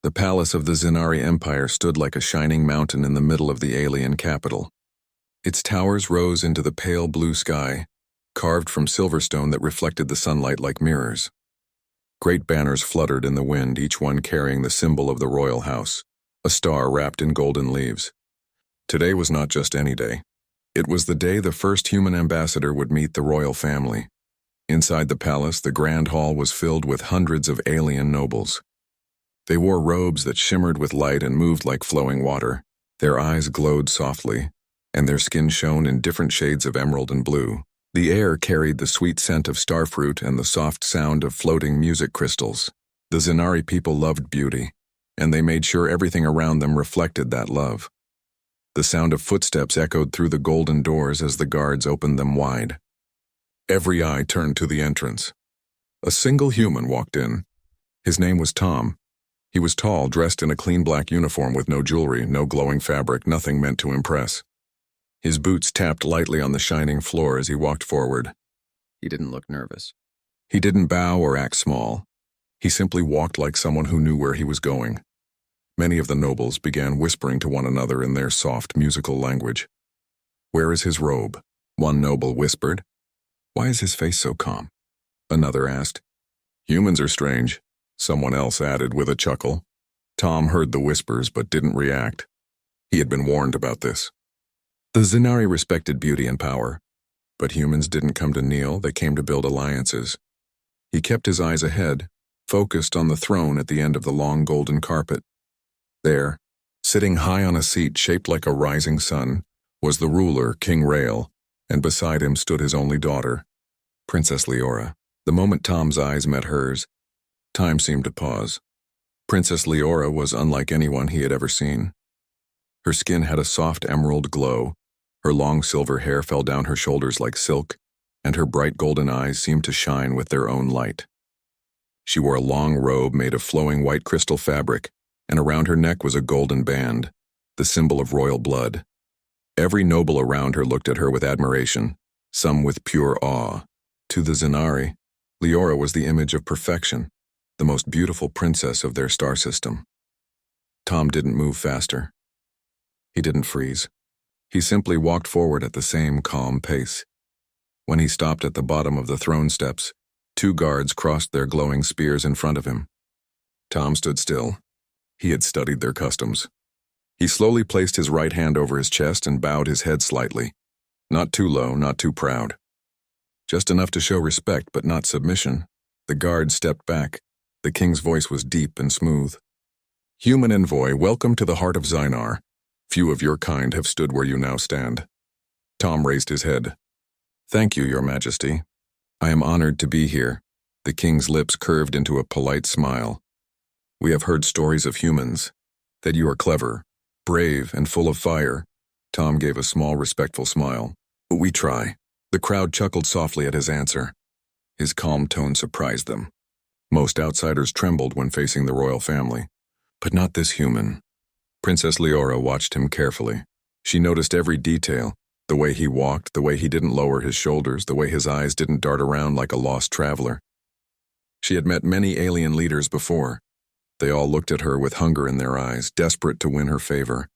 The palace of the Zinari Empire stood like a shining mountain in the middle of the alien capital. Its towers rose into the pale blue sky, carved from silverstone that reflected the sunlight like mirrors. Great banners fluttered in the wind, each one carrying the symbol of the royal house, a star wrapped in golden leaves. Today was not just any day. It was the day the first human ambassador would meet the royal family. Inside the palace, the grand hall was filled with hundreds of alien nobles. They wore robes that shimmered with light and moved like flowing water. Their eyes glowed softly, and their skin shone in different shades of emerald and blue. The air carried the sweet scent of starfruit and the soft sound of floating music crystals. The Zinari people loved beauty, and they made sure everything around them reflected that love. The sound of footsteps echoed through the golden doors as the guards opened them wide. Every eye turned to the entrance. A single human walked in. His name was Tom. He was tall, dressed in a clean black uniform with no jewelry, no glowing fabric, nothing meant to impress. His boots tapped lightly on the shining floor as he walked forward. He didn't look nervous. He didn't bow or act small. He simply walked like someone who knew where he was going. Many of the nobles began whispering to one another in their soft, musical language. "Where is his robe?" one noble whispered. "Why is his face so calm?" another asked. "Humans are strange," someone else added with a chuckle. Tom heard the whispers but didn't react. He had been warned about this. The Zinari respected beauty and power, but humans didn't come to kneel, they came to build alliances. He kept his eyes ahead, focused on the throne at the end of the long golden carpet. There, sitting high on a seat shaped like a rising sun, was the ruler, King Rael, and beside him stood his only daughter, Princess Leora. The moment Tom's eyes met hers, time seemed to pause. Princess Leora was unlike anyone he had ever seen. Her skin had a soft emerald glow, her long silver hair fell down her shoulders like silk, and her bright golden eyes seemed to shine with their own light. She wore a long robe made of flowing white crystal fabric, and around her neck was a golden band, the symbol of royal blood. Every noble around her looked at her with admiration, some with pure awe. To the Zinari, Leora was the image of perfection, the most beautiful princess of their star system. Tom didn't move faster. He didn't freeze. He simply walked forward at the same calm pace. When he stopped at the bottom of the throne steps, 2 guards crossed their glowing spears in front of him. Tom stood still. He had studied their customs. He slowly placed his right hand over his chest and bowed his head slightly. Not too low, not too proud. Just enough to show respect, but not submission. The guard stepped back. The king's voice was deep and smooth. "Human envoy, welcome to the heart of Zynar. Few of your kind have stood where you now stand." Tom raised his head. "Thank you, your majesty. I am honored to be here." The king's lips curved into a polite smile. "We have heard stories of humans, that you are clever, brave, and full of fire." Tom gave a small, respectful smile. "We try." The crowd chuckled softly at his answer. His calm tone surprised them. Most outsiders trembled when facing the royal family. But not this human. Princess Leora watched him carefully. She noticed every detail, the way he walked, the way he didn't lower his shoulders, the way his eyes didn't dart around like a lost traveler. She had met many alien leaders before. They all looked at her with hunger in their eyes, desperate to win her favor.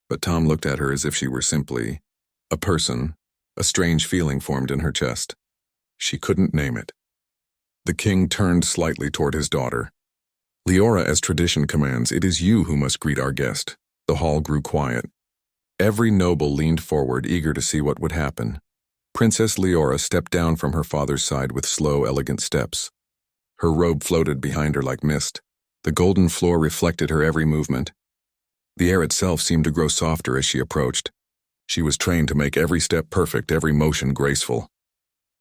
But Tom looked at her as if she were simply a person. A strange feeling formed in her chest. She couldn't name it. The king turned slightly toward his daughter. "Leora, as tradition commands, it is you who must greet our guest." The hall grew quiet. Every noble leaned forward, eager to see what would happen. Princess Leora stepped down from her father's side with slow, elegant steps. Her robe floated behind her like mist. The golden floor reflected her every movement. The air itself seemed to grow softer as she approached. She was trained to make every step perfect, every motion graceful.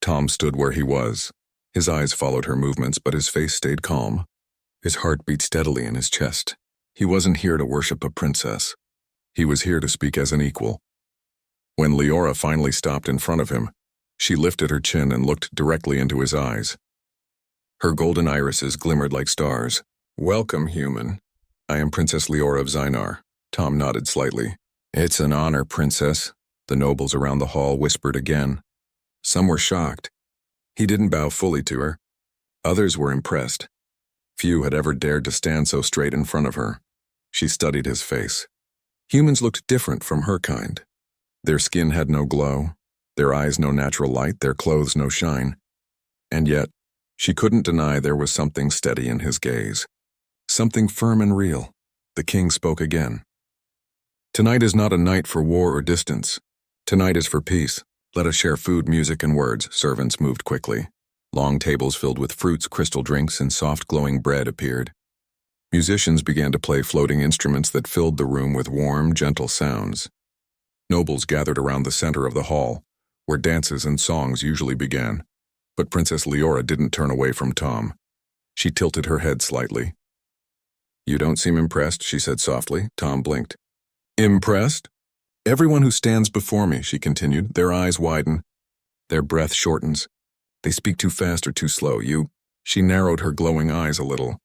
Tom stood where he was. His eyes followed her movements, but his face stayed calm. His heart beat steadily in his chest. He wasn't here to worship a princess. He was here to speak as an equal. When Leora finally stopped in front of him, she lifted her chin and looked directly into his eyes. Her golden irises glimmered like stars. "Welcome, human. I am Princess Leora of Zynar." Tom nodded slightly. "It's an honor, princess," the nobles around the hall whispered again. Some were shocked. He didn't bow fully to her. Others were impressed. Few had ever dared to stand so straight in front of her. She studied his face. Humans looked different from her kind. Their skin had no glow, their eyes no natural light, their clothes no shine. And yet, she couldn't deny there was something steady in his gaze. Something firm and real. The king spoke again. "Tonight is not a night for war or distance. Tonight is for peace. Let us share food, music, and words." Servants moved quickly. Long tables filled with fruits, crystal drinks, and soft glowing bread appeared. Musicians began to play floating instruments that filled the room with warm, gentle sounds. Nobles gathered around the center of the hall, where dances and songs usually began. But Princess Leora didn't turn away from Tom. She tilted her head slightly. "You don't seem impressed," she said softly. Tom blinked. "Impressed? Everyone who stands before me," she continued, their eyes widen. Their breath shortens. They speak too fast or too slow. She narrowed her glowing eyes a little.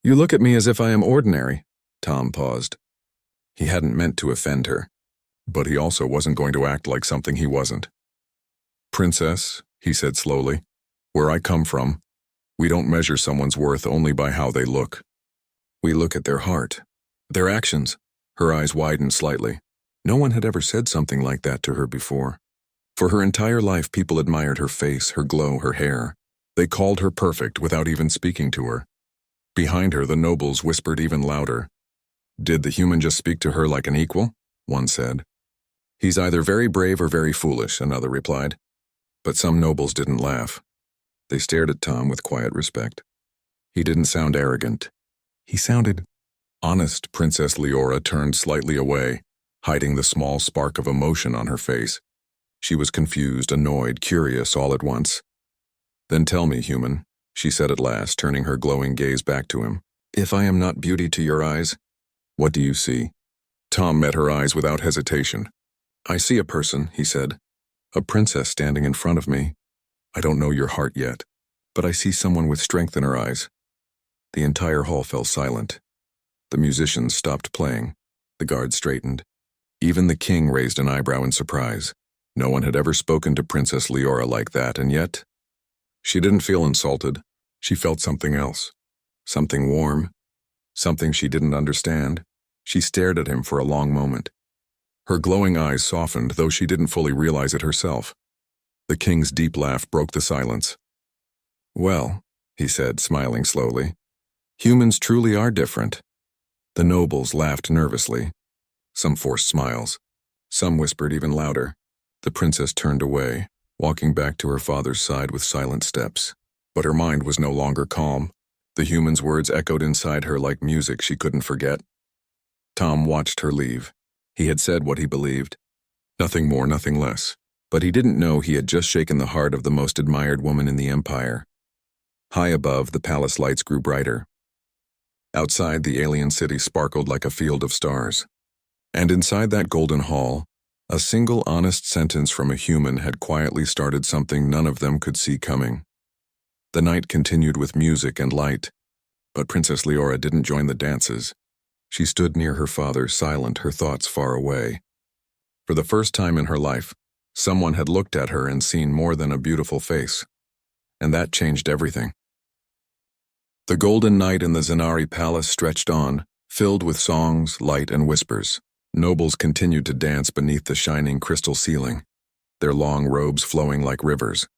"You look at me as if I am ordinary." Tom paused. He hadn't meant to offend her, but he also wasn't going to act like something he wasn't. "Princess," he said slowly, "where I come from, we don't measure someone's worth only by how they look. We look at their heart, their actions." Her eyes widened slightly. No one had ever said something like that to her before. For her entire life, people admired her face, her glow, her hair. They called her perfect without even speaking to her. Behind her, the nobles whispered even louder. "Did the human just speak to her like an equal?" one said. "He's either very brave or very foolish," another replied. But some nobles didn't laugh. They stared at Tom with quiet respect. He didn't sound arrogant. He sounded honest. Princess Leora turned slightly away, hiding the small spark of emotion on her face. She was confused, annoyed, curious all at once. "Then tell me, human," she said at last, turning her glowing gaze back to him. "If I am not beauty to your eyes, what do you see?" Tom met her eyes without hesitation. "I see a person," he said. "A princess standing in front of me. I don't know your heart yet, but I see someone with strength in her eyes." The entire hall fell silent. The musicians stopped playing. The guards straightened. Even the king raised an eyebrow in surprise. No one had ever spoken to Princess Leora like that, and yet she didn't feel insulted. She felt something else. Something warm. Something she didn't understand. She stared at him for a long moment. Her glowing eyes softened, though she didn't fully realize it herself. The king's deep laugh broke the silence. "Well," he said, smiling slowly, "humans truly are different." The nobles laughed nervously. Some forced smiles. Some whispered even louder. The princess turned away, walking back to her father's side with silent steps. But her mind was no longer calm. The human's words echoed inside her like music she couldn't forget. Tom watched her leave. He had said what he believed. Nothing more, nothing less. But he didn't know he had just shaken the heart of the most admired woman in the empire. High above, the palace lights grew brighter. Outside, the alien city sparkled like a field of stars. And inside that golden hall, a single honest sentence from a human had quietly started something none of them could see coming. The night continued with music and light, but Princess Leora didn't join the dances. She stood near her father, silent, her thoughts far away. For the first time in her life, someone had looked at her and seen more than a beautiful face. And that changed everything. The golden night in the Zenari palace stretched on, filled with songs, light, and whispers. Nobles continued to dance beneath the shining crystal ceiling, their long robes flowing like rivers.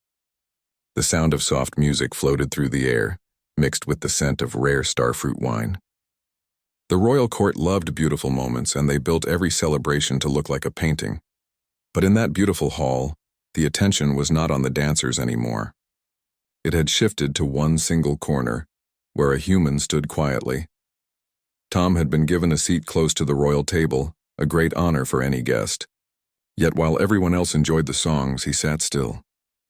The sound of soft music floated through the air, mixed with the scent of rare starfruit wine. The royal court loved beautiful moments, and they built every celebration to look like a painting. But in that beautiful hall, the attention was not on the dancers anymore. It had shifted to one single corner, where a human stood quietly. Tom had been given a seat close to the royal table, a great honor for any guest. Yet while everyone else enjoyed the songs, he sat still,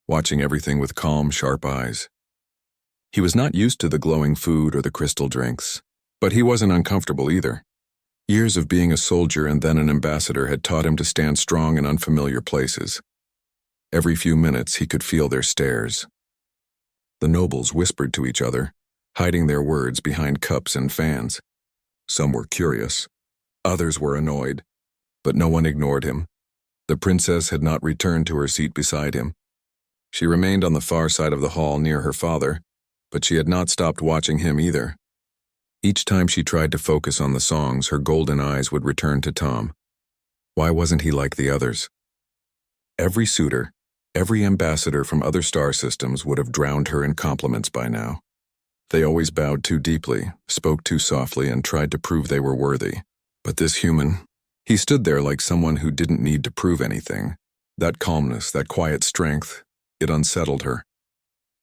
watching everything with calm, sharp eyes. He was not used to the glowing food or the crystal drinks, but he wasn't uncomfortable either. Years of being a soldier and then an ambassador had taught him to stand strong in unfamiliar places. Every few minutes he could feel their stares. The nobles whispered to each other, hiding their words behind cups and fans. Some were curious. Others were annoyed, but no one ignored him. The princess had not returned to her seat beside him. She remained on the far side of the hall near her father, But she had not stopped watching him either. Each time she tried to focus on the songs, her golden eyes would return to Tom. Why wasn't he like the others? Every suitor, every ambassador from other star systems would have drowned her in compliments by now. They always bowed too deeply, spoke too softly, and tried to prove they were worthy. But this human, he stood there like someone who didn't need to prove anything. That calmness, that quiet strength, it unsettled her.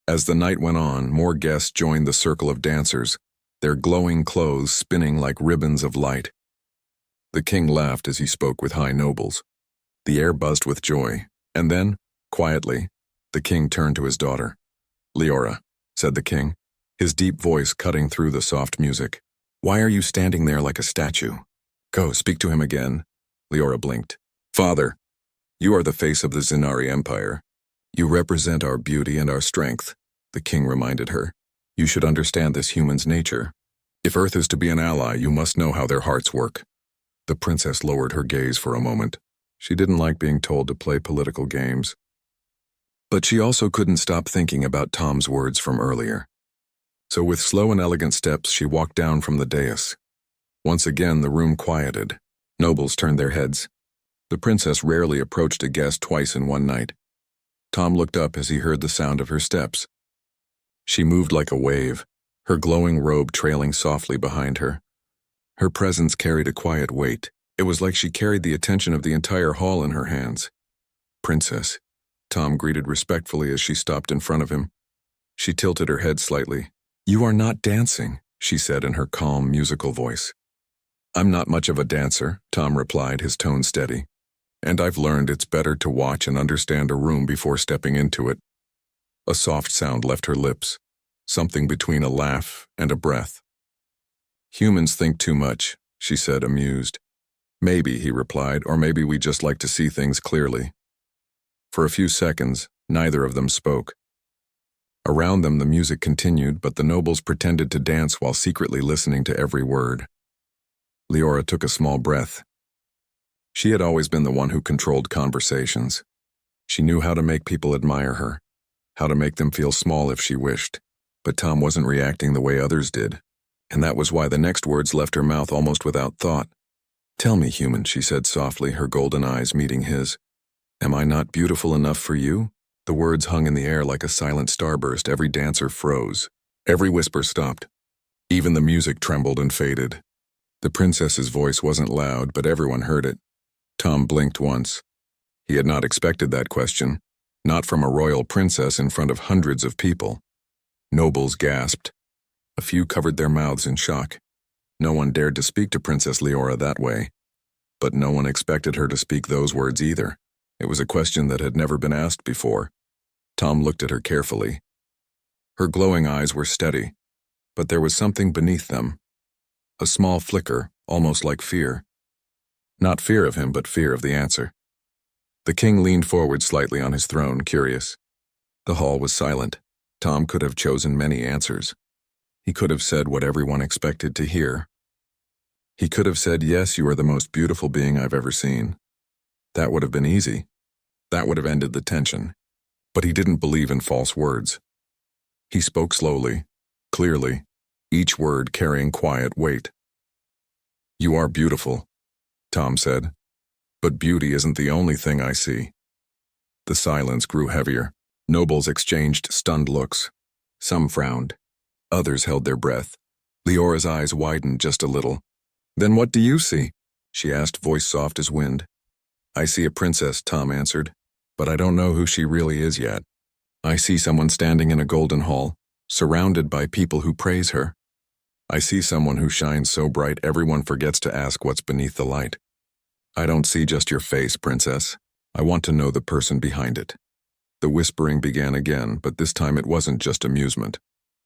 As the night went on, more guests joined the circle of dancers, their glowing clothes spinning like ribbons of light. The king laughed as he spoke with high nobles. The air buzzed with joy, and then, quietly, the king turned to his daughter. "Leora," said the king, his deep voice cutting through the soft music. "Why are you standing there like a statue? Go, speak to him again." Leora blinked. "Father, you are the face of the Zinari Empire. You represent our beauty and our strength," the king reminded her. "You should understand this human's nature. If Earth is to be an ally, you must know how their hearts work." The princess lowered her gaze for a moment. She didn't like being told to play political games. But she also couldn't stop thinking about Tom's words from earlier. So with slow and elegant steps, she walked down from the dais. Once again, the room quieted. Nobles turned their heads. The princess rarely approached a guest twice in one night. Tom looked up as he heard the sound of her steps. She moved like a wave, her glowing robe trailing softly behind her. Her presence carried a quiet weight. It was like she carried the attention of the entire hall in her hands. "Princess," Tom greeted respectfully as she stopped in front of him. She tilted her head slightly. "You are not dancing," she said in her calm, musical voice. "I'm not much of a dancer," Tom replied, his tone steady. "And I've learned it's better to watch and understand a room before stepping into it." A soft sound left her lips, something between a laugh and a breath. "Humans think too much," she said, amused. "Maybe," he replied, "or maybe we just like to see things clearly." For a few seconds, neither of them spoke. Around them the music continued, but the nobles pretended to dance while secretly listening to every word. Leora took a small breath. She had always been the one who controlled conversations. She knew how to make people admire her, how to make them feel small if she wished. But Tom wasn't reacting the way others did, and that was why the next words left her mouth almost without thought. "Tell me, human," she said softly, her golden eyes meeting his. "Am I not beautiful enough for you?" The words hung in the air like a silent starburst. Every dancer froze. Every whisper stopped. Even the music trembled and faded. The princess's voice wasn't loud, but everyone heard it. Tom blinked once. He had not expected that question, not from a royal princess in front of hundreds of people. Nobles gasped. A few covered their mouths in shock. No one dared to speak to Princess Leora that way. But no one expected her to speak those words either. It was a question that had never been asked before. Tom looked at her carefully. Her glowing eyes were steady, but there was something beneath them. A small flicker, almost like fear. Not fear of him, but fear of the answer. The king leaned forward slightly on his throne, curious. The hall was silent. Tom could have chosen many answers. He could have said what everyone expected to hear. He could have said, "Yes, you are the most beautiful being I've ever seen." That would have been easy. That would have ended the tension. But he didn't believe in false words. He spoke slowly, clearly, each word carrying quiet weight. "You are beautiful," Tom said. "But beauty isn't the only thing I see." The silence grew heavier. Nobles exchanged stunned looks. Some frowned. Others held their breath. Leora's eyes widened just a little. "Then what do you see?" she asked, voice soft as wind. "I see a princess," Tom answered, "but I don't know who she really is yet. I see someone standing in a golden hall, surrounded by people who praise her. I see someone who shines so bright everyone forgets to ask what's beneath the light. I don't see just your face, princess. I want to know the person behind it." The whispering began again, but this time it wasn't just amusement.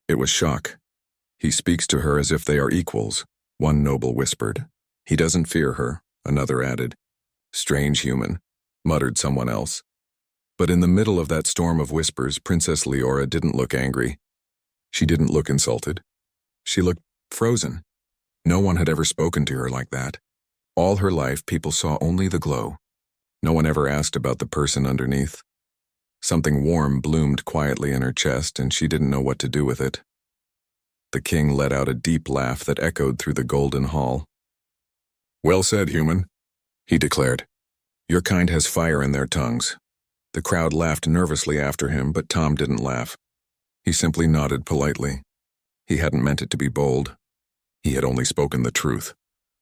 It was shock. "He speaks to her as if they are equals," one noble whispered. "He doesn't fear her," another added. "Strange human," muttered someone else. But in the middle of that storm of whispers, Princess Leora didn't look angry. She didn't look insulted. She looked frozen. No one had ever spoken to her like that. All her life, people saw only the glow. No one ever asked about the person underneath. Something warm bloomed quietly in her chest, and she didn't know what to do with it. The king let out a deep laugh that echoed through the golden hall. "Well said, human," he declared. "Your kind has fire in their tongues." The crowd laughed nervously after him, but Tom didn't laugh. He simply nodded politely. He hadn't meant it to be bold. He had only spoken the truth.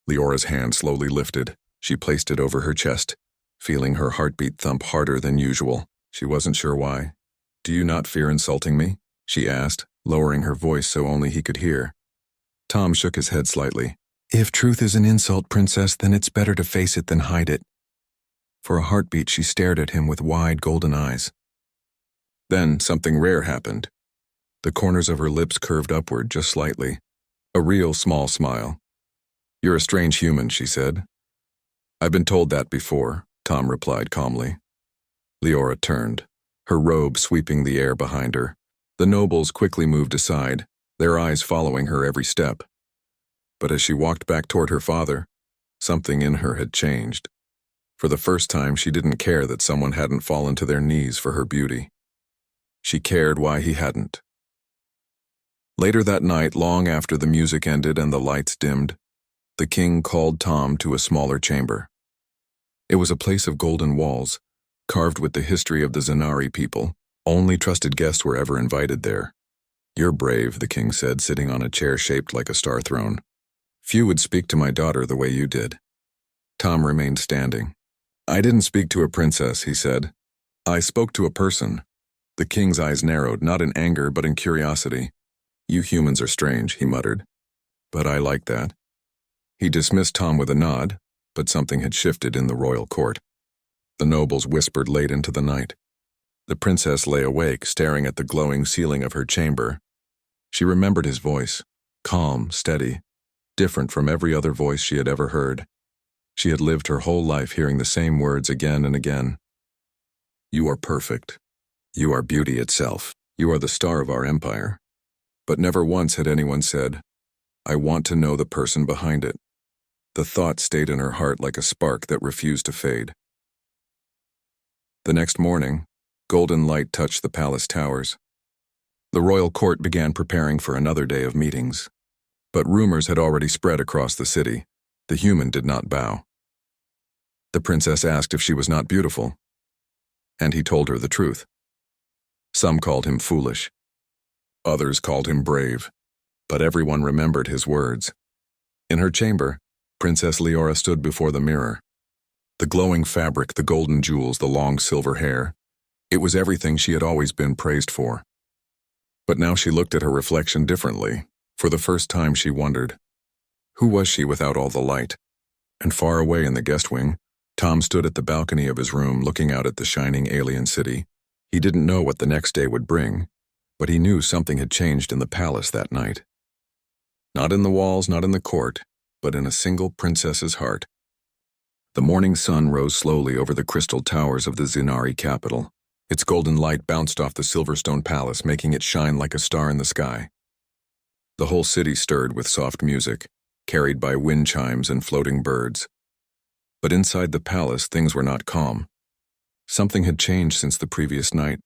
Leora's hand slowly lifted. She placed it over her chest, feeling her heartbeat thump harder than usual. She wasn't sure why. "Do you not fear insulting me?" she asked, lowering her voice so only he could hear. Tom shook his head slightly. "If truth is an insult, Princess, then it's better to face it than hide it." For a heartbeat, she stared at him with wide golden eyes. Then something rare happened. The corners of her lips curved upward just slightly. A real small smile. "You're a strange human," she said. "I've been told that before," Tom replied calmly. Leora turned, her robe sweeping the air behind her. The nobles quickly moved aside, their eyes following her every step. But as she walked back toward her father, something in her had changed. For the first time, she didn't care that someone hadn't fallen to their knees for her beauty. She cared why he hadn't. Later that night, long after the music ended and the lights dimmed, the king called Tom to a smaller chamber. It was a place of golden walls, carved with the history of the Zenari people. Only trusted guests were ever invited there. "You're brave," the king said, sitting on a chair shaped like a star throne. "Few would speak to my daughter the way you did." Tom remained standing. "I didn't speak to a princess," he said. "I spoke to a person." The king's eyes narrowed, not in anger but in curiosity. "You humans are strange," he muttered. "But I like that." He dismissed Tom with a nod, but something had shifted in the royal court. The nobles whispered late into the night. The princess lay awake, staring at the glowing ceiling of her chamber. She remembered his voice, calm, steady, different from every other voice she had ever heard. She had lived her whole life hearing the same words again and again. "You are perfect. You are beauty itself. You are the star of our empire." But never once had anyone said, "I want to know the person behind it." The thought stayed in her heart like a spark that refused to fade. The next morning, golden light touched the palace towers. The royal court began preparing for another day of meetings. But rumors had already spread across the city. The human did not bow. The princess asked if she was not beautiful, and he told her the truth. Some called him foolish. Others called him brave, but everyone remembered his words. In her chamber, Princess Leora stood before the mirror. The glowing fabric, the golden jewels, the long silver hair. It was everything she had always been praised for. But now she looked at her reflection differently. For the first time she wondered, who was she without all the light? And far away in the guest wing, Tom stood at the balcony of his room looking out at the shining alien city. He didn't know what the next day would bring, but he knew something had changed in the palace that night. Not in the walls, not in the court, but in a single princess's heart. The morning sun rose slowly over the crystal towers of the Zenari capital. Its golden light bounced off the Silverstone Palace, making it shine like a star in the sky. The whole city stirred with soft music, carried by wind chimes and floating birds. But inside the palace, things were not calm. Something had changed since the previous night.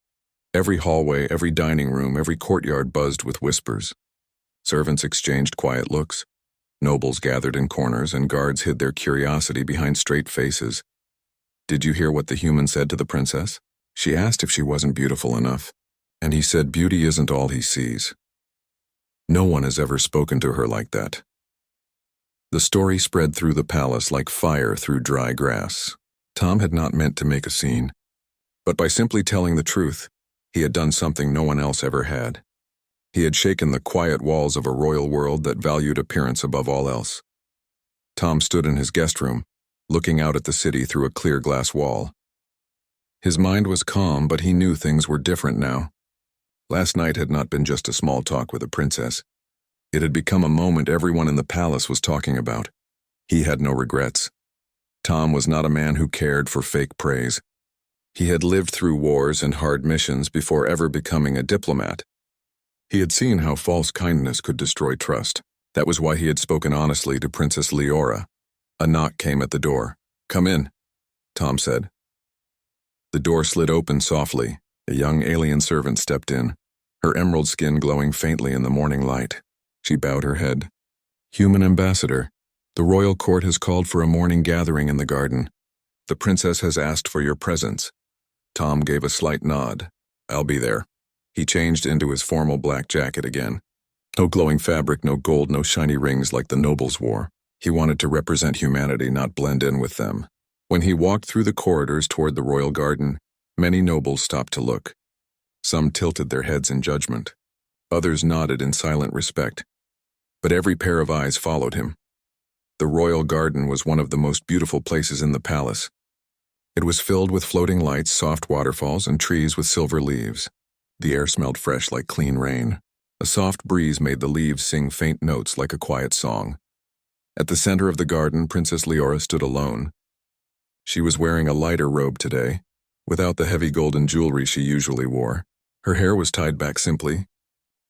Every hallway, every dining room, every courtyard buzzed with whispers. Servants exchanged quiet looks. Nobles gathered in corners, and guards hid their curiosity behind straight faces. "Did you hear what the human said to the princess?" She asked if she wasn't beautiful enough, and he said beauty isn't all he sees. No one has ever spoken to her like that. The story spread through the palace like fire through dry grass. Tom had not meant to make a scene, but by simply telling the truth, he had done something no one else ever had. He had shaken the quiet walls of a royal world that valued appearance above all else. Tom stood in his guest room, looking out at the city through a clear glass wall. His mind was calm, but he knew things were different now. Last night had not been just a small talk with a princess. It had become a moment everyone in the palace was talking about. He had no regrets. Tom was not a man who cared for fake praise. He had lived through wars and hard missions before ever becoming a diplomat. He had seen how false kindness could destroy trust. That was why he had spoken honestly to Princess Leora. A knock came at the door. "Come in," Tom said. The door slid open softly. A young alien servant stepped in, her emerald skin glowing faintly in the morning light. She bowed her head. Human ambassador, the royal court has called for a morning gathering in the garden. The princess has asked for your presence. Tom gave a slight nod. I'll be there. He changed into his formal black jacket again. No glowing fabric, no gold, no shiny rings like the nobles wore. He wanted to represent humanity, not blend in with them. When he walked through the corridors toward the royal garden, many nobles stopped to look. Some tilted their heads in judgment. Others nodded in silent respect. But every pair of eyes followed him. The royal garden was one of the most beautiful places in the palace. It was filled with floating lights, soft waterfalls, and trees with silver leaves. The air smelled fresh like clean rain. A soft breeze made the leaves sing faint notes like a quiet song. At the center of the garden, Princess Leora stood alone. She was wearing a lighter robe today, without the heavy golden jewelry she usually wore. Her hair was tied back simply.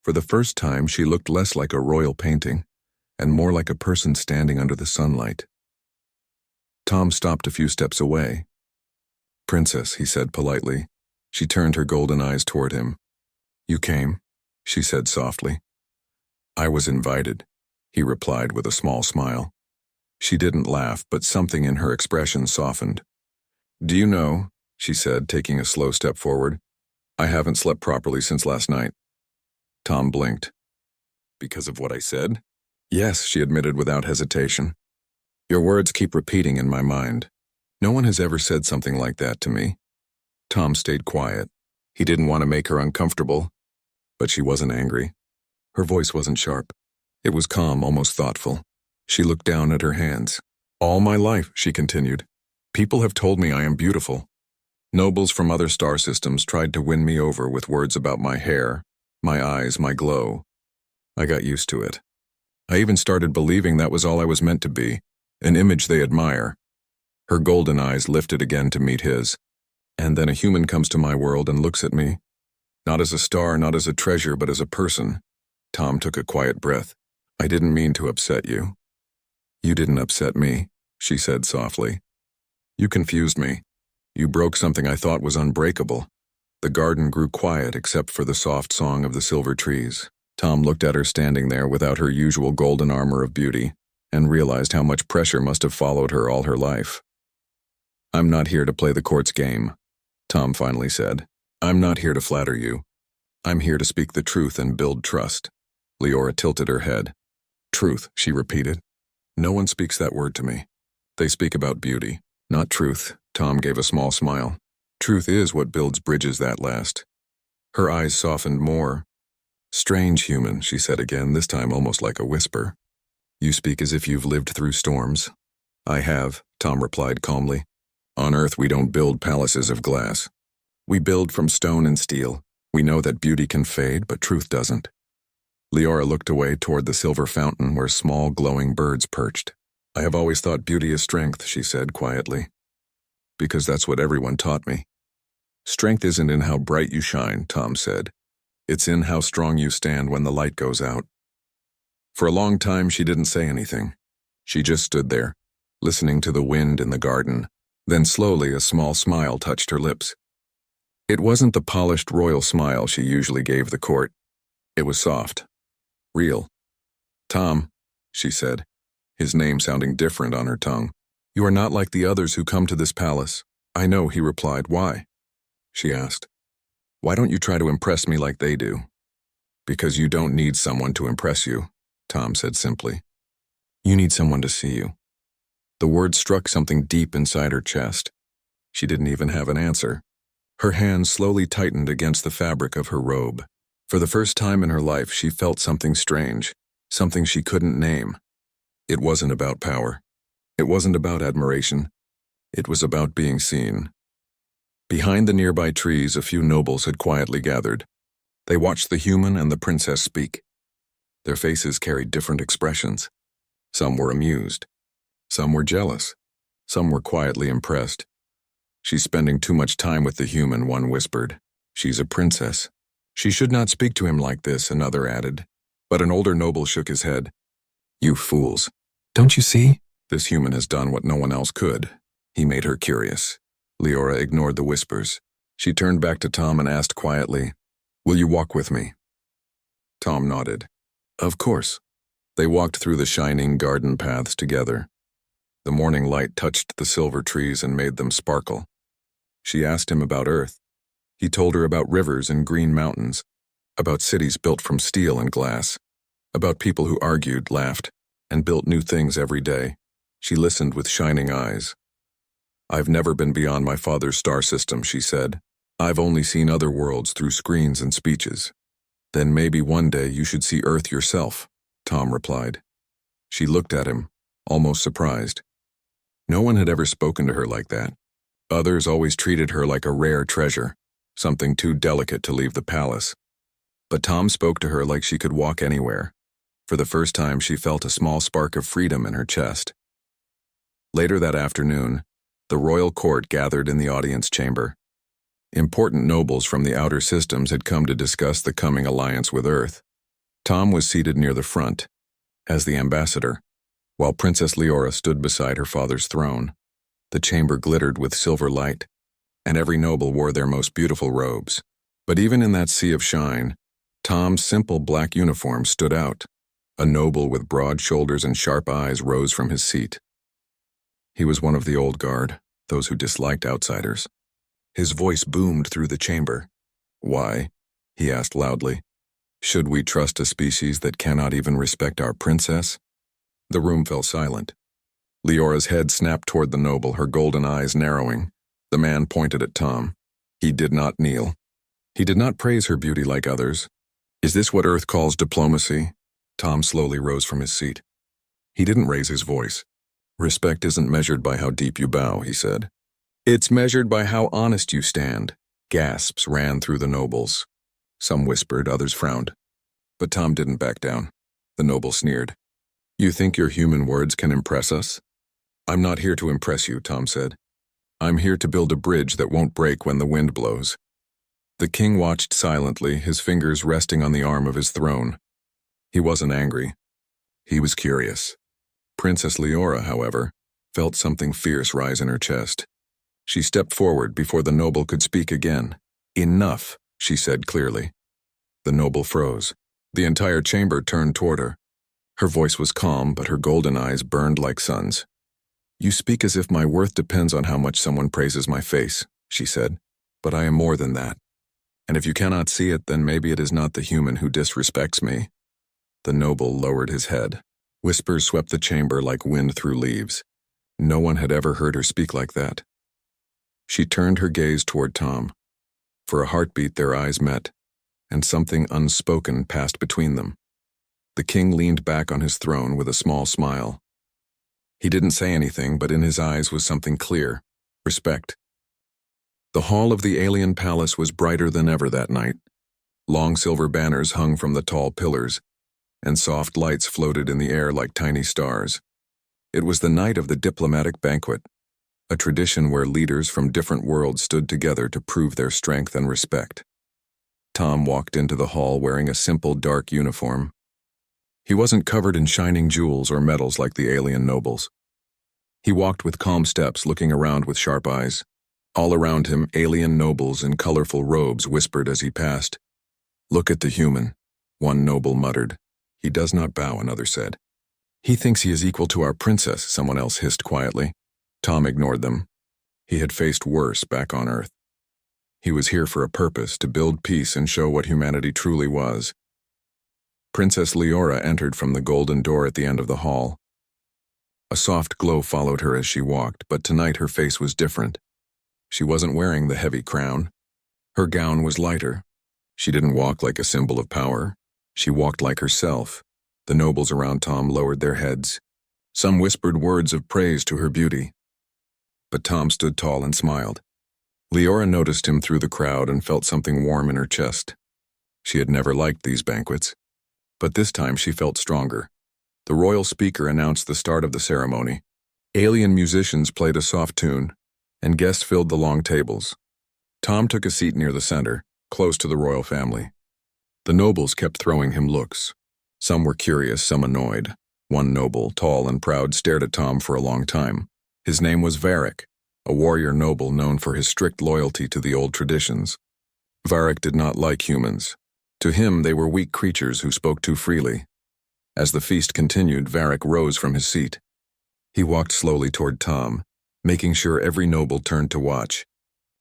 For the first time, she looked less like a royal painting, and more like a person standing under the sunlight. Tom stopped a few steps away. "Princess," he said politely. She turned her golden eyes toward him. "You came," she said softly. "I was invited," he replied with a small smile. She didn't laugh, but something in her expression softened. "Do you know," she said, taking a slow step forward, "I haven't slept properly since last night." Tom blinked. "Because of what I said?" "Yes," she admitted without hesitation. "Your words keep repeating in my mind. No one has ever said something like that to me." Tom stayed quiet. He didn't want to make her uncomfortable, but she wasn't angry. Her voice wasn't sharp. It was calm, almost thoughtful. She looked down at her hands. "All my life," she continued, "people have told me I am beautiful. Nobles from other star systems tried to win me over with words about my hair, my eyes, my glow. I got used to it. I even started believing that was all I was meant to be, an image they admire." Her golden eyes lifted again to meet his. "And then a human comes to my world and looks at me. Not as a star, not as a treasure, but as a person." Tom took a quiet breath. "I didn't mean to upset you." "You didn't upset me," she said softly. "You confused me. You broke something I thought was unbreakable." The garden grew quiet except for the soft song of the silver trees. Tom looked at her standing there without her usual golden armor of beauty and realized how much pressure must have followed her all her life. "I'm not here to play the court's game," Tom finally said. "I'm not here to flatter you. I'm here to speak the truth and build trust." Leora tilted her head. "Truth," she repeated. "No one speaks that word to me. They speak about beauty, not truth." Tom gave a small smile. "Truth is what builds bridges that last." Her eyes softened more. "Strange human," she said again, this time almost like a whisper. "You speak as if you've lived through storms." "I have," Tom replied calmly. "On Earth we don't build palaces of glass. We build from stone and steel. We know that beauty can fade, but truth doesn't." Leora looked away toward the silver fountain where small glowing birds perched. "I have always thought beauty is strength," she said quietly. "Because that's what everyone taught me." "Strength isn't in how bright you shine," Tom said. "It's in how strong you stand when the light goes out." For a long time she didn't say anything. She just stood there, listening to the wind in the garden. Then slowly a small smile touched her lips. It wasn't the polished royal smile she usually gave the court. It was soft, real. "Tom," she said, his name sounding different on her tongue. "You are not like the others who come to this palace." "I know," he replied. "Why?" she asked. "Why don't you try to impress me like they do?" "Because you don't need someone to impress you," Tom said simply. "You need someone to see you." The word struck something deep inside her chest. She didn't even have an answer. Her hands slowly tightened against the fabric of her robe. For the first time in her life, she felt something strange, something she couldn't name. It wasn't about power. It wasn't about admiration. It was about being seen. Behind the nearby trees, a few nobles had quietly gathered. They watched the human and the princess speak. Their faces carried different expressions. Some were amused. Some were jealous. Some were quietly impressed. "She's spending too much time with the human," one whispered. "She's a princess. She should not speak to him like this," another added. But an older noble shook his head. "You fools. Don't you see? This human has done what no one else could." He made her curious. Leora ignored the whispers. She turned back to Tom and asked quietly, "Will you walk with me?" Tom nodded. "Of course." They walked through the shining garden paths together. The morning light touched the silver trees and made them sparkle. She asked him about Earth. He told her about rivers and green mountains, about cities built from steel and glass, about people who argued, laughed, and built new things every day. She listened with shining eyes. "I've never been beyond my father's star system," she said. "I've only seen other worlds through screens and speeches." "Then maybe one day you should see Earth yourself," Tom replied. She looked at him, almost surprised. No one had ever spoken to her like that. Others always treated her like a rare treasure, something too delicate to leave the palace. But Tom spoke to her like she could walk anywhere. For the first time, she felt a small spark of freedom in her chest. Later that afternoon, the royal court gathered in the audience chamber. Important nobles from the outer systems had come to discuss the coming alliance with Earth. Tom was seated near the front, as the ambassador, while Princess Leora stood beside her father's throne. The chamber glittered with silver light, and every noble wore their most beautiful robes. But even in that sea of shine, Tom's simple black uniform stood out. A noble with broad shoulders and sharp eyes rose from his seat. He was one of the old guard, those who disliked outsiders. His voice boomed through the chamber. "Why?" he asked loudly. "Should we trust a species that cannot even respect our princess?" The room fell silent. Leora's head snapped toward the noble, her golden eyes narrowing. The man pointed at Tom. He did not kneel. He did not praise her beauty like others. "Is this what Earth calls diplomacy?" Tom slowly rose from his seat. He didn't raise his voice. "Respect isn't measured by how deep you bow," he said. "It's measured by how honest you stand." Gasps ran through the nobles. Some whispered, others frowned. But Tom didn't back down. The noble sneered. "You think your human words can impress us?" "I'm not here to impress you," Tom said. "I'm here to build a bridge that won't break when the wind blows." The king watched silently, his fingers resting on the arm of his throne. He wasn't angry. He was curious. Princess Leora, however, felt something fierce rise in her chest. She stepped forward before the noble could speak again. "Enough," she said clearly. The noble froze. The entire chamber turned toward her. Her voice was calm, but her golden eyes burned like suns. "You speak as if my worth depends on how much someone praises my face," she said. "But I am more than that. And if you cannot see it, then maybe it is not the human who disrespects me." The noble lowered his head. Whispers swept the chamber like wind through leaves. No one had ever heard her speak like that. She turned her gaze toward Tom. For a heartbeat their eyes met, and something unspoken passed between them. The king leaned back on his throne with a small smile. He didn't say anything, but in his eyes was something clear: respect. The hall of the alien palace was brighter than ever that night. Long silver banners hung from the tall pillars, and soft lights floated in the air like tiny stars. It was the night of the diplomatic banquet, a tradition where leaders from different worlds stood together to prove their strength and respect. Tom walked into the hall wearing a simple dark uniform. He wasn't covered in shining jewels or medals like the alien nobles. He walked with calm steps, looking around with sharp eyes. All around him, alien nobles in colorful robes whispered as he passed. "Look at the human," one noble muttered. "He does not bow," another said. "He thinks he is equal to our princess," someone else hissed quietly. Tom ignored them. He had faced worse back on Earth. He was here for a purpose, to build peace and show what humanity truly was. Princess Leora entered from the golden door at the end of the hall. A soft glow followed her as she walked, but tonight her face was different. She wasn't wearing the heavy crown. Her gown was lighter. She didn't walk like a symbol of power. She walked like herself. The nobles around Tom lowered their heads. Some whispered words of praise to her beauty. But Tom stood tall and smiled. Leora noticed him through the crowd and felt something warm in her chest. She had never liked these banquets. But this time she felt stronger. The royal speaker announced the start of the ceremony. Alien musicians played a soft tune, and guests filled the long tables. Tom took a seat near the center, close to the royal family. The nobles kept throwing him looks. Some were curious, some annoyed. One noble, tall and proud, stared at Tom for a long time. His name was Varric, a warrior noble known for his strict loyalty to the old traditions. Varric did not like humans. To him, they were weak creatures who spoke too freely. As the feast continued, Varric rose from his seat. He walked slowly toward Tom, making sure every noble turned to watch.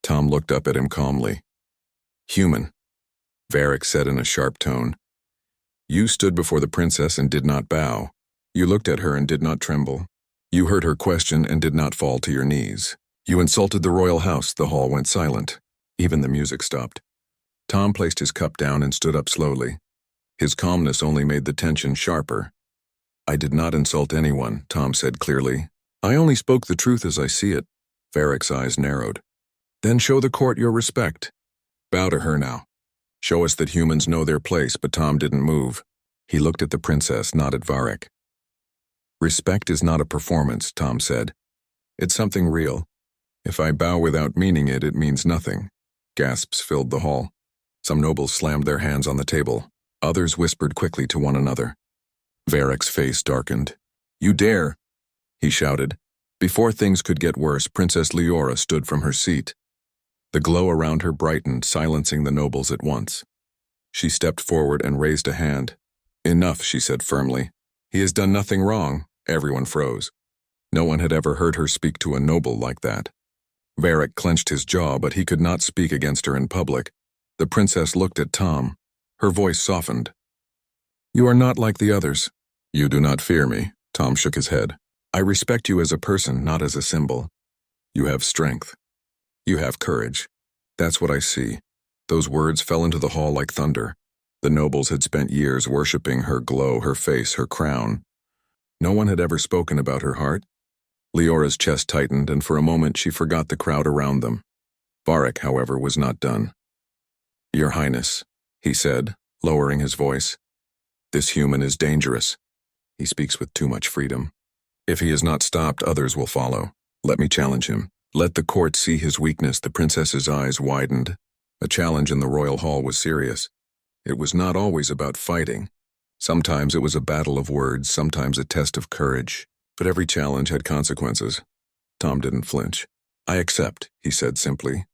Tom looked up at him calmly. "Human," Varric said in a sharp tone. "You stood before the princess and did not bow. You looked at her and did not tremble. You heard her question and did not fall to your knees. You insulted the royal house." The hall went silent. Even the music stopped. Tom placed his cup down and stood up slowly. His calmness only made the tension sharper. "I did not insult anyone," Tom said clearly. "I only spoke the truth as I see it." Varric's eyes narrowed. "Then show the court your respect. Bow to her now. Show us that humans know their place." But Tom didn't move. He looked at the princess, not at Varric. "Respect is not a performance," Tom said. "It's something real. If I bow without meaning it, it means nothing." Gasps filled the hall. Some nobles slammed their hands on the table. Others whispered quickly to one another. Varric's face darkened. "You dare!" he shouted. Before things could get worse, Princess Leora stood from her seat. The glow around her brightened, silencing the nobles at once. She stepped forward and raised a hand. "Enough," she said firmly. "He has done nothing wrong." Everyone froze. No one had ever heard her speak to a noble like that. Varric clenched his jaw, but he could not speak against her in public. The princess looked at Tom. Her voice softened. "You are not like the others." "You do not fear me," Tom shook his head. "I respect you as a person, not as a symbol. You have strength. You have courage. That's what I see." Those words fell into the hall like thunder. The nobles had spent years worshipping her glow, her face, her crown. No one had ever spoken about her heart. Leora's chest tightened, and for a moment she forgot the crowd around them. Varric, however, was not done. "Your Highness," he said, lowering his voice. "This human is dangerous. He speaks with too much freedom. If he is not stopped, others will follow. Let me challenge him. Let the court see his weakness." The princess's eyes widened. A challenge in the royal hall was serious. It was not always about fighting. Sometimes it was a battle of words, sometimes a test of courage. But every challenge had consequences. Tom didn't flinch. "I accept," he said simply.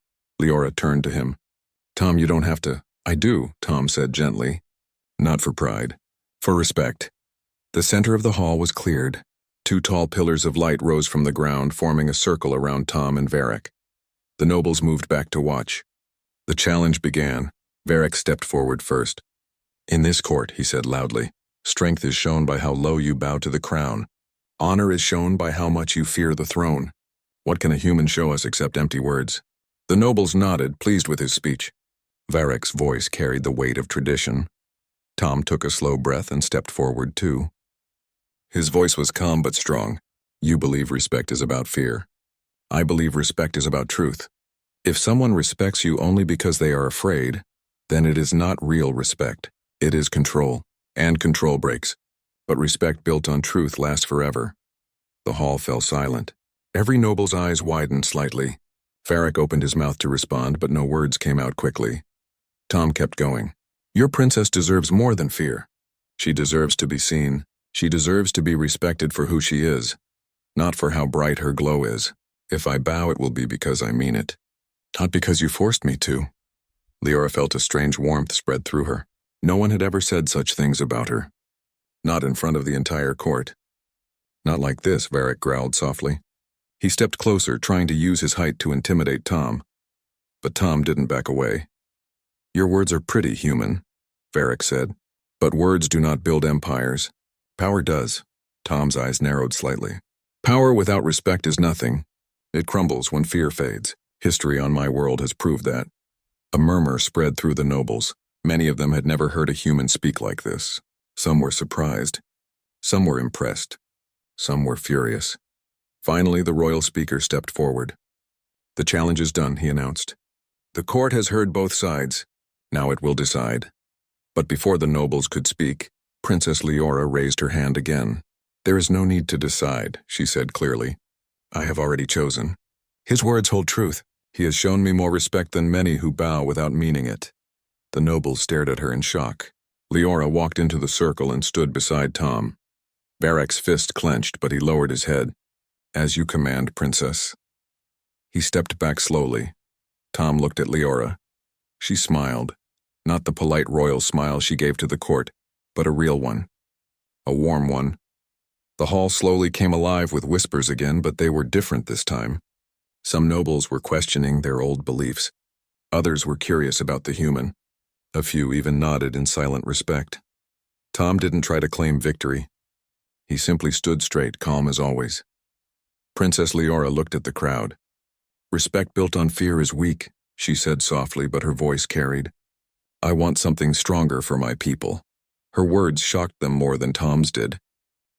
Leora turned to him. "Tom, you don't have to." "I do," Tom said gently. "Not for pride. For respect." The center of the hall was cleared. Two tall pillars of light rose from the ground, forming a circle around Tom and Varric. The nobles moved back to watch. The challenge began. Varric stepped forward first. "In this court," he said loudly, "strength is shown by how low you bow to the crown. Honor is shown by how much you fear the throne. What can a human show us except empty words?" The nobles nodded, pleased with his speech. Varric's voice carried the weight of tradition. Tom took a slow breath and stepped forward too. His voice was calm but strong. "You believe respect is about fear. I believe respect is about truth. If someone respects you only because they are afraid, then it is not real respect. It is control, and control breaks. But respect built on truth lasts forever." The hall fell silent. Every noble's eyes widened slightly. Varric opened his mouth to respond, but no words came out quickly. Tom kept going. "Your princess deserves more than fear. She deserves to be seen. She deserves to be respected for who she is, not for how bright her glow is. If I bow, it will be because I mean it. Not because you forced me to." Leora felt a strange warmth spread through her. No one had ever said such things about her. Not in front of the entire court. "Not like this," Varric growled softly. He stepped closer, trying to use his height to intimidate Tom. But Tom didn't back away. "Your words are pretty, human," Varric said. "But words do not build empires. Power does." Tom's eyes narrowed slightly. "Power without respect is nothing. It crumbles when fear fades. History on my world has proved that." A murmur spread through the nobles. Many of them had never heard a human speak like this. Some were surprised. Some were impressed. Some were furious. Finally, the royal speaker stepped forward. "The challenge is done," he announced. "The court has heard both sides. Now it will decide." But before the nobles could speak, Princess Leora raised her hand again. "There is no need to decide," she said clearly. "I have already chosen. His words hold truth. He has shown me more respect than many who bow without meaning it." The nobles stared at her in shock. Leora walked into the circle and stood beside Tom. Varric's fist clenched, but he lowered his head. "As you command, Princess." He stepped back slowly. Tom looked at Leora. She smiled, not the polite royal smile she gave to the court, but a real one. a warm one. The hall slowly came alive with whispers again, but they were different this time. Some nobles were questioning their old beliefs. Others were curious about the human. A few even nodded in silent respect. Tom didn't try to claim victory. He simply stood straight, calm as always. Princess Leora looked at the crowd. "Respect built on fear is weak," she said softly, but her voice carried. "I want something stronger for my people." Her words shocked them more than Tom's did.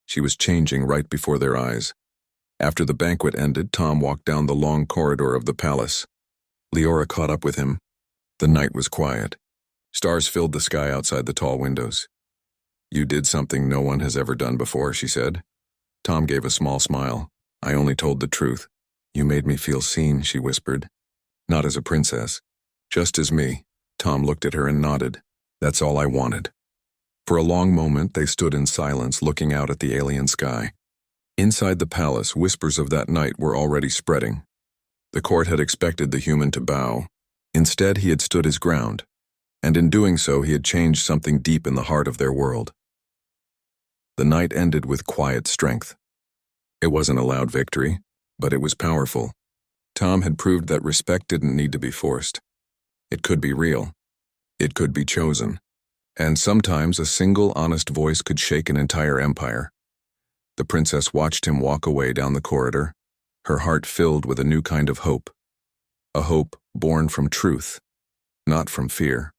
She was changing right before their eyes. After the banquet ended, Tom walked down the long corridor of the palace. Leora caught up with him. The night was quiet. Stars filled the sky outside the tall windows. "You did something no one has ever done before," she said. Tom gave a small smile. "I only told the truth." "You made me feel seen," she whispered. "Not as a princess, just as me." Tom looked at her and nodded. "That's all I wanted." For a long moment they stood in silence, looking out at the alien sky. Inside the palace, whispers of that night were already spreading. The court had expected the human to bow. Instead, he had stood his ground, and in doing so he had changed something deep in the heart of their world. The night ended with quiet strength. It wasn't a loud victory, but it was powerful. Tom had proved that respect didn't need to be forced. It could be real. It could be chosen. And sometimes a single honest voice could shake an entire empire. The princess watched him walk away down the corridor, her heart filled with a new kind of hope. A hope born from truth, not from fear.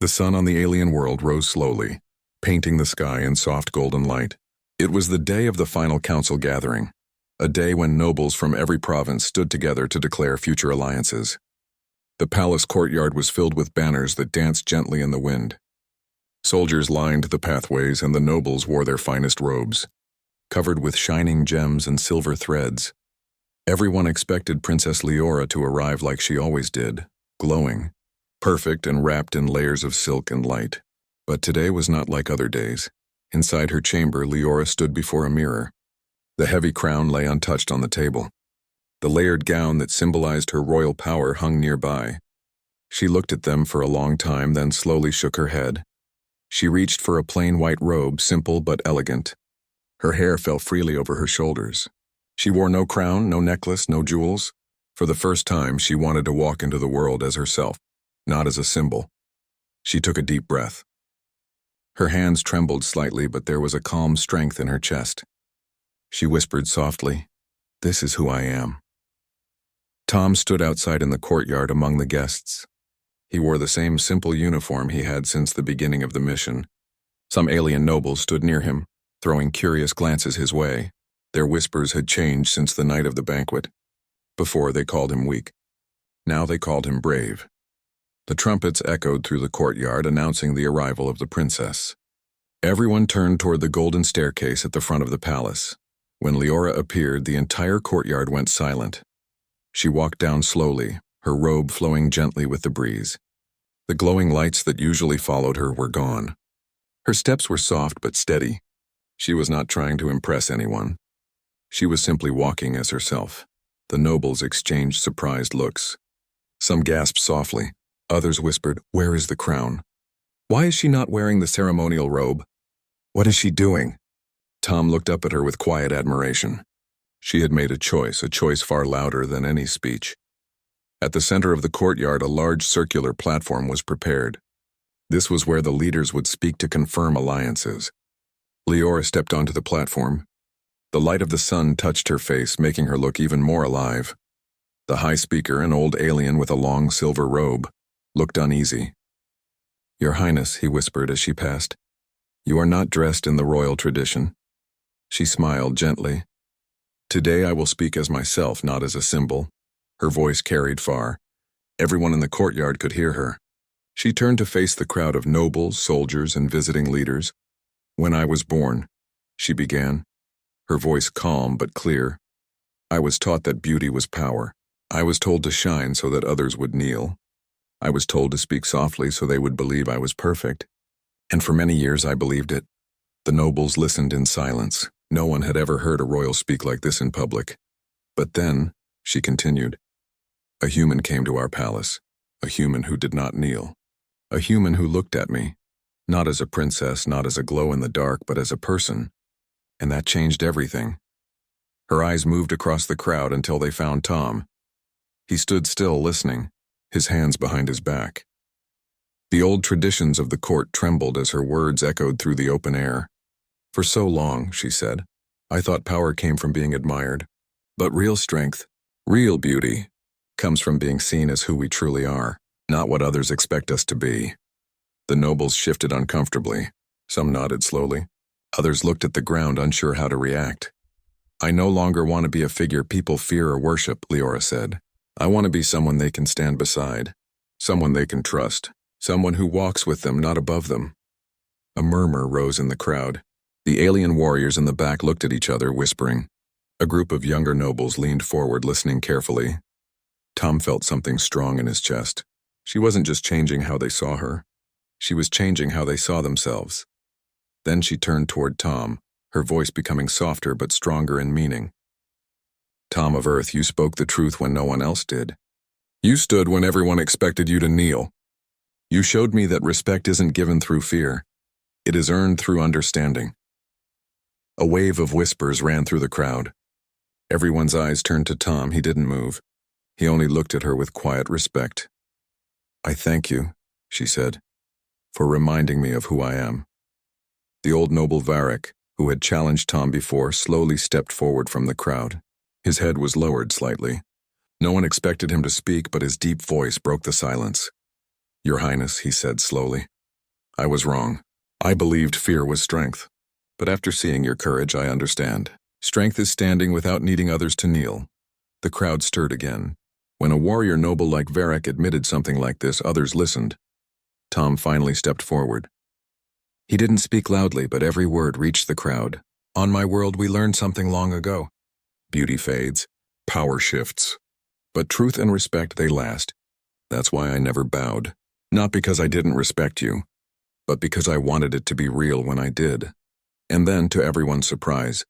The sun on the alien world rose slowly, painting the sky in soft golden light. It was the day of the final council gathering, a day when nobles from every province stood together to declare future alliances. The palace courtyard was filled with banners that danced gently in the wind. Soldiers lined the pathways, and the nobles wore their finest robes, covered with shining gems and silver threads. Everyone expected Princess Leora to arrive like she always did, glowing, perfect and wrapped in layers of silk and light. But today was not like other days. Inside her chamber, Leora stood before a mirror. The heavy crown lay untouched on the table. The layered gown that symbolized her royal power hung nearby. She looked at them for a long time, then slowly shook her head. She reached for a plain white robe, simple but elegant. Her hair fell freely over her shoulders. She wore no crown, no necklace, no jewels. For the first time, she wanted to walk into the world as herself, not as a symbol. She took a deep breath. Her hands trembled slightly, but there was a calm strength in her chest. She whispered softly, "This is who I am." Tom stood outside in the courtyard among the guests. He wore the same simple uniform he had since the beginning of the mission. Some alien nobles stood near him, throwing curious glances his way. Their whispers had changed since the night of the banquet. Before, they called him weak. Now they called him brave. The trumpets echoed through the courtyard, announcing the arrival of the princess. Everyone turned toward the golden staircase at the front of the palace. When Leora appeared, the entire courtyard went silent. She walked down slowly, her robe flowing gently with the breeze. The glowing lights that usually followed her were gone. Her steps were soft but steady. She was not trying to impress anyone. She was simply walking as herself. The nobles exchanged surprised looks. Some gasped softly. Others whispered, "Where is the crown? Why is she not wearing the ceremonial robe? What is she doing?" Tom looked up at her with quiet admiration. She had made a choice far louder than any speech. At the center of the courtyard, a large circular platform was prepared. This was where the leaders would speak to confirm alliances. Leora stepped onto the platform. The light of the sun touched her face, making her look even more alive. The high speaker, an old alien with a long silver robe, looked uneasy. "Your Highness," he whispered as she passed, "you are not dressed in the royal tradition." She smiled gently. "Today I will speak as myself, not as a symbol." Her voice carried far. Everyone in the courtyard could hear her. She turned to face the crowd of nobles, soldiers, and visiting leaders. "When I was born," she began, her voice calm but clear, "I was taught that beauty was power. I was told to shine so that others would kneel. I was told to speak softly so they would believe I was perfect. And for many years I believed it." The nobles listened in silence. No one had ever heard a royal speak like this in public. "But then," she continued, "a human came to our palace, a human who did not kneel, a human who looked at me, Not as a princess, not as a glow-in-the-dark, but as a person. And that changed everything. Her eyes moved across the crowd until they found Tom. He stood still, listening, his hands behind his back. The old traditions of the court trembled as her words echoed through the open air. "For so long," she said, "I thought power came from being admired. But real strength, real beauty, comes from being seen as who we truly are, not what others expect us to be." The nobles shifted uncomfortably. Some nodded slowly. Others looked at the ground, unsure how to react. "I no longer want to be a figure people fear or worship," Leora said. "I want to be someone they can stand beside, someone they can trust, someone who walks with them, not above them." A murmur rose in the crowd. The alien warriors in the back looked at each other, whispering. A group of younger nobles leaned forward, listening carefully. Tom felt something strong in his chest. She wasn't just changing how they saw her. She was changing how they saw themselves. Then she turned toward Tom, her voice becoming softer but stronger in meaning. "Tom of Earth, you spoke the truth when no one else did. You stood when everyone expected you to kneel. You showed me that respect isn't given through fear. It is earned through understanding." A wave of whispers ran through the crowd. Everyone's eyes turned to Tom. He didn't move. He only looked at her with quiet respect. "I thank you," she said, "for reminding me of who I am." The old noble Varric, who had challenged Tom before, slowly stepped forward from the crowd. His head was lowered slightly. No one expected him to speak, but his deep voice broke the silence. "Your Highness," he said slowly, "I was wrong. I believed fear was strength. But after seeing your courage, I understand. Strength is standing without needing others to kneel." The crowd stirred again. When a warrior noble like Varric admitted something like this, others listened. Tom finally stepped forward. He didn't speak loudly, but every word reached the crowd. "On my world, we learned something long ago. Beauty fades, power shifts. But truth and respect, they last. That's why I never bowed. Not because I didn't respect you, but because I wanted it to be real when I did." And then, to everyone's surprise,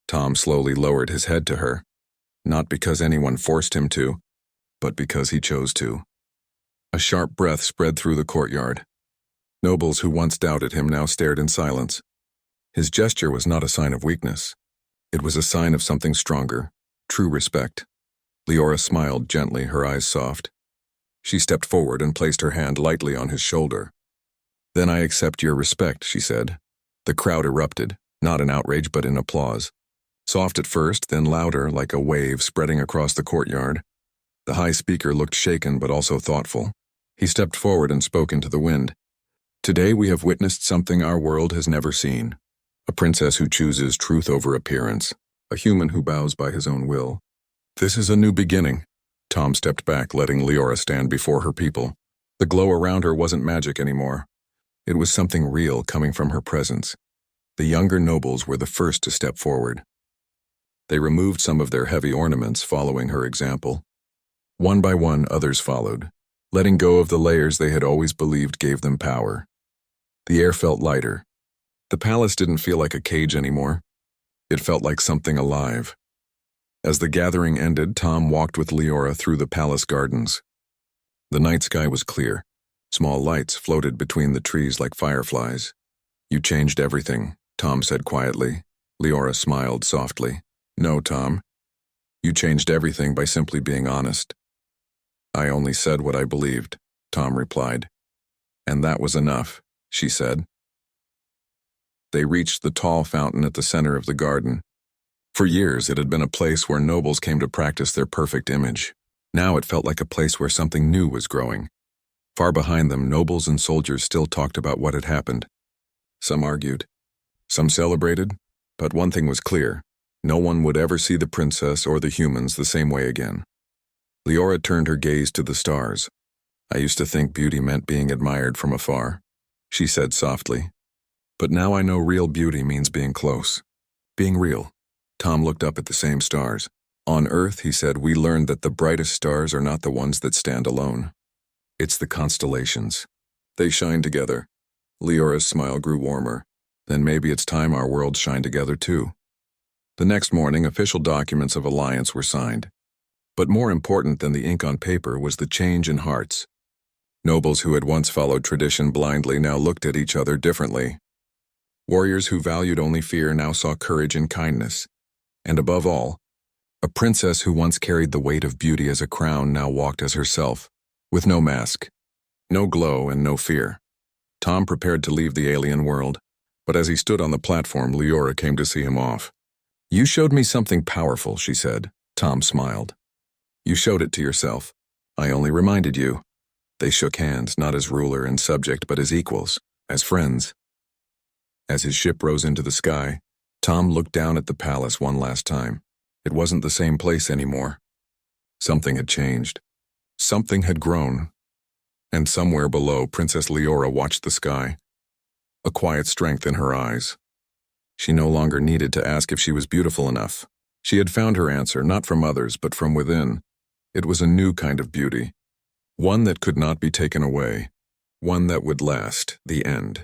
Tom slowly lowered his head to her. Not because anyone forced him to, but because he chose to. A sharp breath spread through the courtyard. Nobles who once doubted him now stared in silence. His gesture was not a sign of weakness. It was a sign of something stronger, true respect. Leora smiled gently, her eyes soft. She stepped forward and placed her hand lightly on his shoulder. "Then I accept your respect," she said. The crowd erupted, not in outrage but in applause. Soft at first, then louder, like a wave spreading across the courtyard. The high speaker looked shaken but also thoughtful. He stepped forward and spoke into the wind. "Today we have witnessed something our world has never seen. A princess who chooses truth over appearance. A human who bows by his own will. This is a new beginning." Tom stepped back, letting Leora stand before her people. The glow around her wasn't magic anymore. It was something real coming from her presence. The younger nobles were the first to step forward. They removed some of their heavy ornaments, following her example. One by one, others followed, letting go of the layers they had always believed gave them power. The air felt lighter. The palace didn't feel like a cage anymore. It felt like something alive. As the gathering ended, Tom walked with Leora through the palace gardens. The night sky was clear. Small lights floated between the trees like fireflies. "You changed everything," Tom said quietly. Leora smiled softly. "No, Tom. You changed everything by simply being honest." "I only said what I believed," Tom replied. "And that was enough," she said. They reached the tall fountain at the center of the garden. For years, it had been a place where nobles came to practice their perfect image. Now it felt like a place where something new was growing. Far behind them, nobles and soldiers still talked about what had happened. Some argued. Some celebrated. But one thing was clear. No one would ever see the princess or the humans the same way again. Leora turned her gaze to the stars. "I used to think beauty meant being admired from afar," she said softly. "But now I know real beauty means being close. Being real." Tom looked up at the same stars. "On Earth," he said, "we learned that the brightest stars are not the ones that stand alone. It's the constellations. They shine together." Leora's smile grew warmer. "Then maybe it's time our worlds shine together too." The next morning, official documents of alliance were signed. But more important than the ink on paper was the change in hearts. Nobles who had once followed tradition blindly now looked at each other differently. Warriors who valued only fear now saw courage and kindness. And above all, a princess who once carried the weight of beauty as a crown now walked as herself, with no mask, no glow, and no fear. Tom prepared to leave the alien world, but as he stood on the platform, Leora came to see him off. "You showed me something powerful," she said. Tom smiled. "You showed it to yourself. I only reminded you." They shook hands, not as ruler and subject, but as equals, as friends. As his ship rose into the sky, Tom looked down at the palace one last time. It wasn't the same place anymore. Something had changed. Something had grown. And somewhere below, Princess Leora watched the sky, a quiet strength in her eyes. She no longer needed to ask if she was beautiful enough. She had found her answer, not from others, but from within. It was a new kind of beauty, one that could not be taken away, one that would last the end.